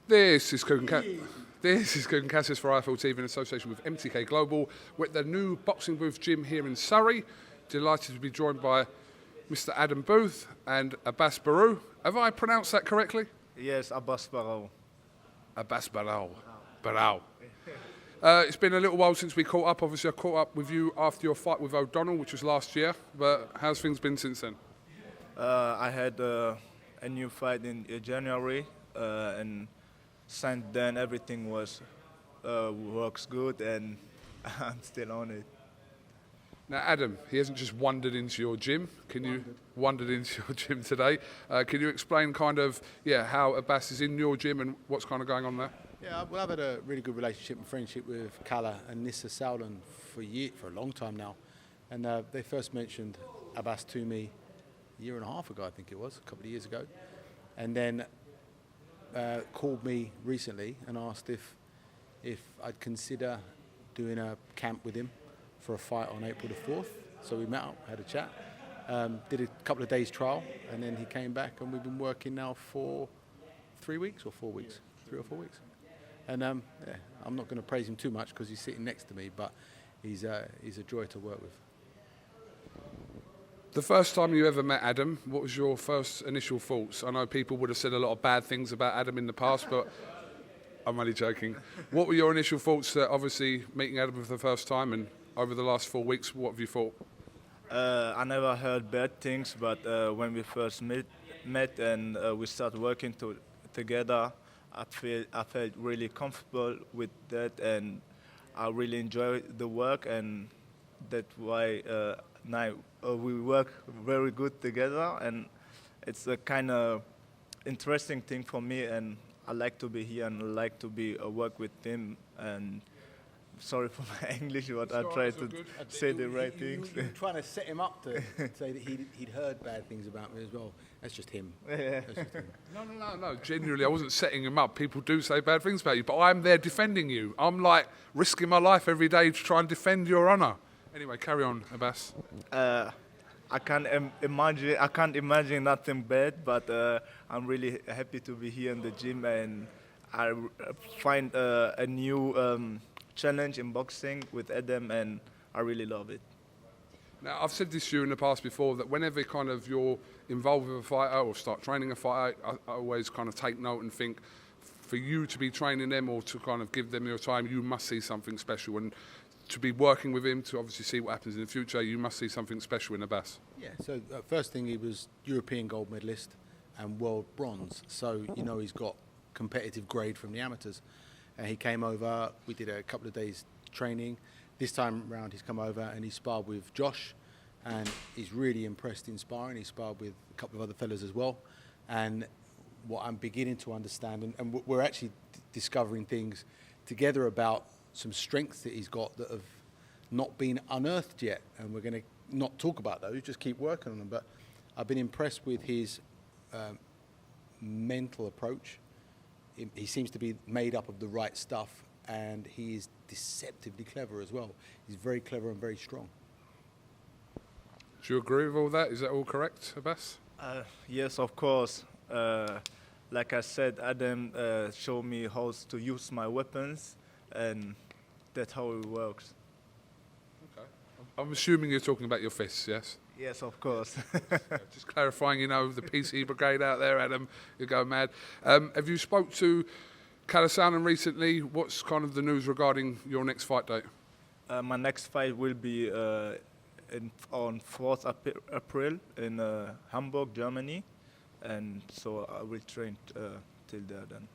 This is KUGAN CASSIUS for IFL TV in association with MTK Global. We're at the new boxing booth gym here in Surrey. Delighted to be joined by Mr. Adam Booth and ABASS BARAOU. Have I pronounced that correctly? Yes, ABASS BARAOU. ABASS BARAOU. Barao. It's been a little while since we caught up. Obviously, I caught up with you after your fight with O'Donnell, which was last year. But how's things been since then? I had a new fight in January, and since then everything works good, and I'm still on it. Now, Adam, he hasn't just wandered into your gym. Wandered into your gym today? Can you explain kind of how ABASS is in your gym and what's kind of going on there? Yeah, well, I've had a really good relationship and friendship with Kala and Nissa Saulan for a long time now. And they first mentioned ABASS to me a year and a half ago, I think it was, a couple of years ago. And then called me recently and asked if I'd consider doing a camp with him for a fight on April the 4th. So we met up, had a chat, did a couple of days trial, and then he came back, and we've been working now for 3 weeks or 4 weeks, 3 or 4 weeks. And I'm not going to praise him too much because he's sitting next to me, but he's a joy to work with. The first time you ever met Adam, what was your first initial thoughts? I know people would have said a lot of bad things about Adam in the past, but I'm only joking. What were your initial thoughts, obviously meeting Adam for the first time, and over the last 4 weeks, what have you thought? I never heard bad things, but when we first met and we started working together, I felt really comfortable with that, and I really enjoy the work, and that's why now we work very good together, and it's a kind of interesting thing for me, and I like to be here and I like to be work with him. And sorry for my English, but I try to say the right things. You were trying to set him up to say that he'd heard bad things about me as well. That's just him. Yeah. That's just him. No. Genuinely, I wasn't setting him up. People do say bad things about you, but I'm there defending you. I'm like risking my life every day to try and defend your honour. Anyway, carry on, ABASS. I can't imagine nothing bad, but I'm really happy to be here in the gym, and I find a new challenge in boxing with Adam, and I really love it. Now, I've said this to you in the past before, that whenever kind of you're involved with a fighter or start training a fighter, I always kind of take note and think, for you to be training them or to kind of give them your time, you must see something special. And to be working with him, to obviously see what happens in the future, you must see something special in ABASS. Yeah, so first thing, he was European gold medalist and world bronze. So, you know, he's got competitive grade from the amateurs. He came over, we did a couple of days training. This time round he's come over and he sparred with Josh, and he's really impressed in sparring. He sparred with a couple of other fellas as well. And what I'm beginning to understand, and we're actually discovering things together about some strengths that he's got that have not been unearthed yet. And we're going to not talk about those, just keep working on them. But I've been impressed with his mental approach. He seems to be made up of the right stuff, and he is deceptively clever as well. He's very clever and very strong. Do you agree with all that? Is that all correct, ABASS? Yes, of course. Like I said, Adam showed me how to use my weapons, and that's how it works. Okay. I'm assuming you're talking about your fists, yes? Yes, of course. Just clarifying, you know, the PC brigade out there, Adam, you're going mad. Have you spoke to Kala Saulan recently? What's kind of the news regarding your next fight date? My next fight will be on 4th April in Hamburg, Germany, and so I will train till there then.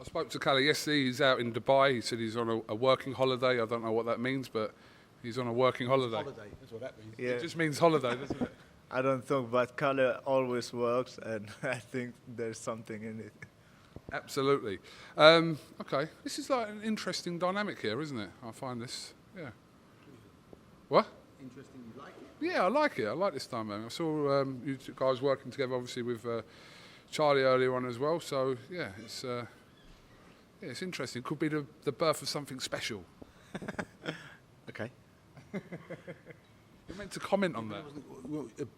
I spoke to Kala yesterday. He's out in Dubai. He said he's on a working holiday. I don't know what that means, but he's on a working holiday. Holiday, that's what that means. Yeah. It just means holiday, doesn't it? I don't think, but color always works, and I think there's something in it. Absolutely. Okay, this is like an interesting dynamic here, isn't it? I find this, yeah. What? Interesting, you like it? Yeah, I like it. I like this dynamic. I saw you two guys working together, obviously, with Charlie earlier on as well. So, yeah, it's interesting. Could be the birth of something special. Okay. You're meant to comment on that.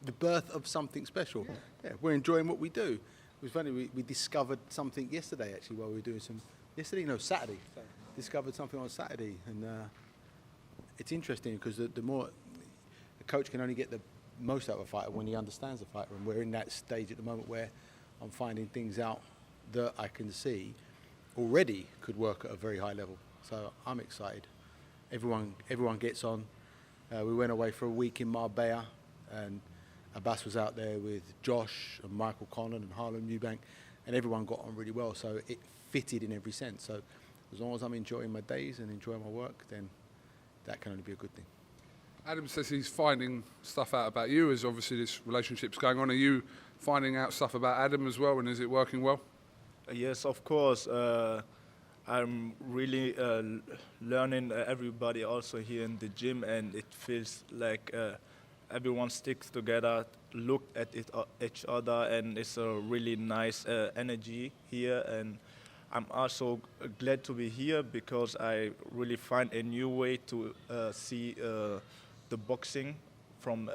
The birth of something special. Yeah, we're enjoying what we do. was funny, we discovered something yesterday actually while we were doing some, Saturday. Discovered something on Saturday, and it's interesting because the more, the coach can only get the most out of a fighter when he understands the fighter, and we're in that stage at the moment where I'm finding things out that I can see already could work at a very high level. So I'm excited. Everyone gets on. We went away for a week in Marbella, and ABASS was out there with Josh and Michael Connon and Harlan Eubank, and everyone got on really well. So it fitted in every sense. So as long as I'm enjoying my days and enjoying my work, then that can only be a good thing. Adam says he's finding stuff out about you as obviously this relationship's going on. Are you finding out stuff about Adam as well, and is it working well? Yes, of course. I'm really learning everybody also here in the gym, and it feels like everyone sticks together, look at each other, and it's a really nice energy here. And I'm also glad to be here because I really find a new way to see the boxing from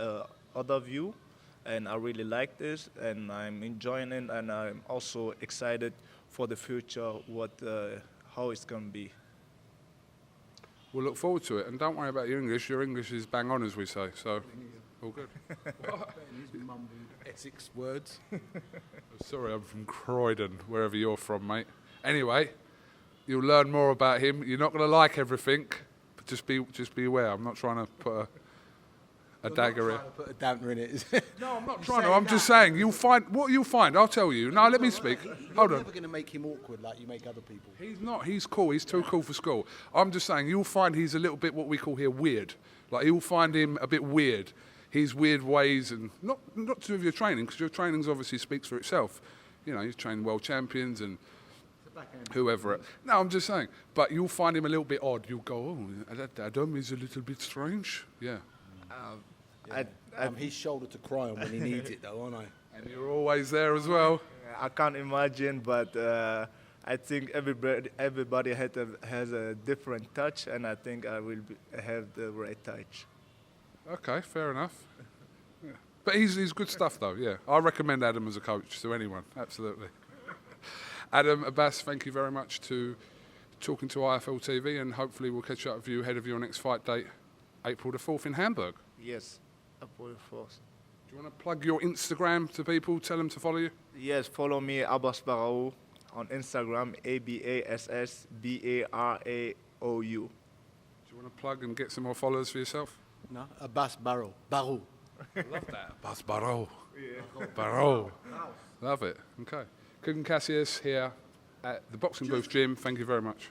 other view, and I really like this, and I'm enjoying it, and I'm also excited for the future, how it's going to be. We'll look forward to it, and don't worry about your English. Your English is bang on, as we say, so all good. His mumbled Essex words. Sorry, I'm from Croydon, wherever you're from, mate. Anyway, you'll learn more about him. You're not going to like everything, but just be aware. I'm not trying to put a dagger in. Put a damper in it. No, I'm not trying to. I'm just saying, you'll find what you'll find. I'll tell you. No, let me speak. Hold You're on. never going to make him awkward like you make other people. He's not. He's cool. He's too cool for school. I'm just saying, you'll find he's a little bit what we call here weird. Like, you'll find him a bit weird. His weird ways, and not to do with your training, because your trainings obviously speaks for itself. You know, you've trained world champions and whoever. No, I'm just saying. But you'll find him a little bit odd. You'll go, oh, that Adam is a little bit strange. Yeah. I'm his shoulder to cry on when he needs it, though, aren't I? And you're always there as well. I can't imagine, but I think everybody has a different touch, and I think I will have the right touch. Okay, fair enough. Yeah. But he's good stuff, though, yeah. I recommend Adam as a coach to anyone, absolutely. Adam, ABASS, thank you very much to talking to IFL TV, and hopefully we'll catch up with you ahead of your next fight date, April the 4th in Hamburg. Yes, April 4th. Do you want to plug your Instagram to people, tell them to follow you? Yes, follow me, ABASS BARAOU, on Instagram, ABASS BARAOU. Do you want to plug and get some more followers for yourself? No, ABASS Barrow. Barrow. I love that. ABASS Barraoou. Yeah. Barraoou. Love it. Okay. KUGAN CASSIUS here at the Boxing Booth Gym. Thank you very much.